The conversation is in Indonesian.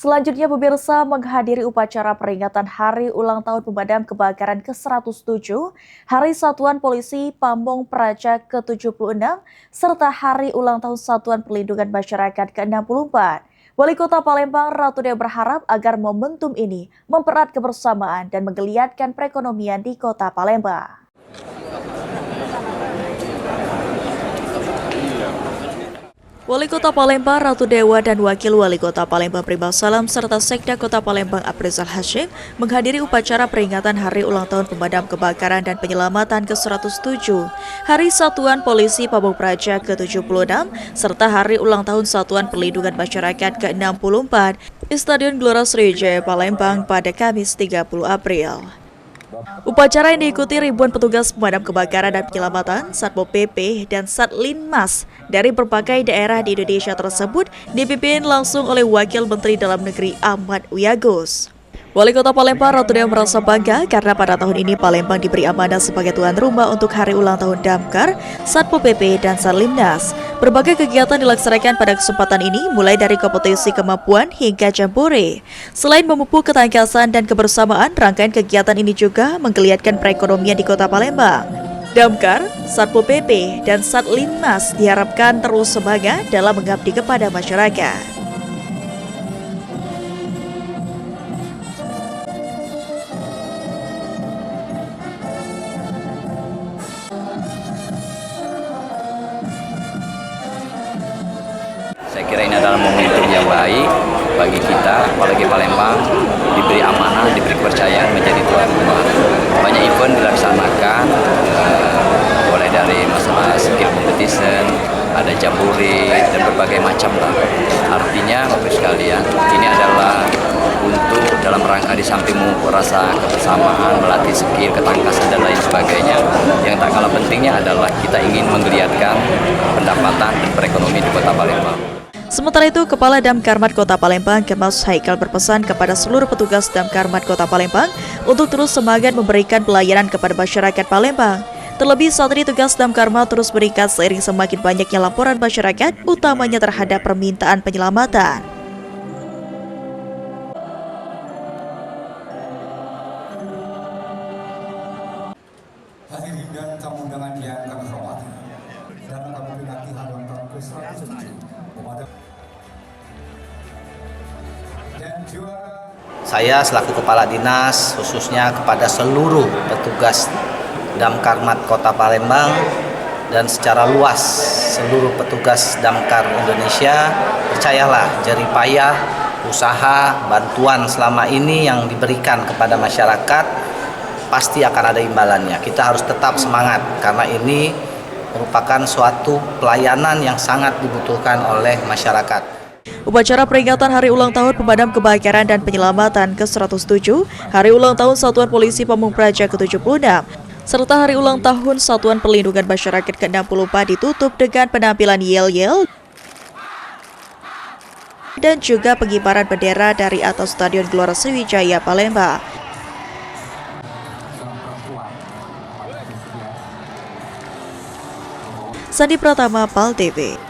Selanjutnya pemirsa menghadiri upacara peringatan Hari Ulang Tahun Pemadam Kebakaran ke-107, Hari Satuan Polisi Pamong Praja ke-76, serta Hari Ulang Tahun Satuan Perlindungan Masyarakat ke-64. Wali Kota Palembang Ratu Dea berharap agar momentum ini mempererat kebersamaan dan menggeliatkan perekonomian di Kota Palembang. Wali Kota Palembang Ratu Dewa dan Wakil Wali Kota Palembang Prima Salam serta Sekda Kota Palembang Aprizal Hashim menghadiri upacara peringatan Hari Ulang Tahun Pemadam Kebakaran dan Penyelamatan ke-107, Hari Satuan Polisi Pamong Praja ke-76, serta Hari Ulang Tahun Satuan Perlindungan Masyarakat ke-64 di Stadion Gelora Sriwijaya Palembang pada Kamis 30 April. Upacara yang diikuti ribuan petugas pemadam kebakaran dan penyelamatan, Satpol PP, dan Satlinmas dari berbagai daerah di Indonesia tersebut dipimpin langsung oleh Wakil Menteri Dalam Negeri Ahmad Wiyagus. Wali Kota Palembang Ratu Dea merasa bangga karena pada tahun ini Palembang diberi amanah sebagai tuan rumah untuk Hari Ulang Tahun Damkar, Satpol PP, dan Satlimnas. Berbagai kegiatan dilaksanakan pada kesempatan ini, mulai dari kompetisi kemampuan hingga jambore. Selain memupuk ketangkasan dan kebersamaan, rangkaian kegiatan ini juga menggeliatkan perekonomian di Kota Palembang. Damkar, Satpol PP, dan Satlinmas diharapkan terus semangat dalam mengabdi kepada masyarakat. Saya kira ini adalah momentum yang baik bagi kita, apalagi Palembang diberi amanah, diberi kepercayaan menjadi tuan rumah. Banyak event dilaksanakan, mulai dari masalah skill competition, ada jambore, dan berbagai macam lah. Artinya, Bapak sekalian, ini adalah untuk dalam rangka di samping mengukur rasa kebersamaan, melatih skill, ketangkasan, dan lain sebagainya. Yang tak kalah pentingnya adalah kita ingin menggeliatkan pendapatan dan perekonomian di Kota Palembang. Sementara itu, Kepala Damkarmat Kota Palembang, Kemas Haikal berpesan kepada seluruh petugas Damkarmat Kota Palembang untuk terus semangat memberikan pelayanan kepada masyarakat Palembang. Terlebih saat ini tugas Damkarmat terus meningkat seiring semakin banyaknya laporan masyarakat, utamanya terhadap permintaan penyelamatan. Hadirin dan tamu undangan yang kami hormati, dalam kami peringati Hari Ulang Tahun ke-107 dan juara. Saya selaku Kepala Dinas khususnya kepada seluruh petugas Damkarmat Kota Palembang dan secara luas seluruh petugas Damkar Indonesia, percayalah jerih payah, usaha, bantuan selama ini yang diberikan kepada masyarakat pasti akan ada imbalannya. Kita harus tetap semangat karena ini merupakan suatu pelayanan yang sangat dibutuhkan oleh masyarakat. Upacara peringatan Hari Ulang Tahun Pemadam Kebakaran dan Penyelamatan ke-107, Hari Ulang Tahun Satuan Polisi Pamong Praja ke-76, serta Hari Ulang Tahun Satuan Perlindungan Masyarakat ke-64 ditutup dengan penampilan yel-yel dan juga pengibaran bendera dari atas Stadion Gelora Sriwijaya Palembang. Sandi Pratama, PAL TV.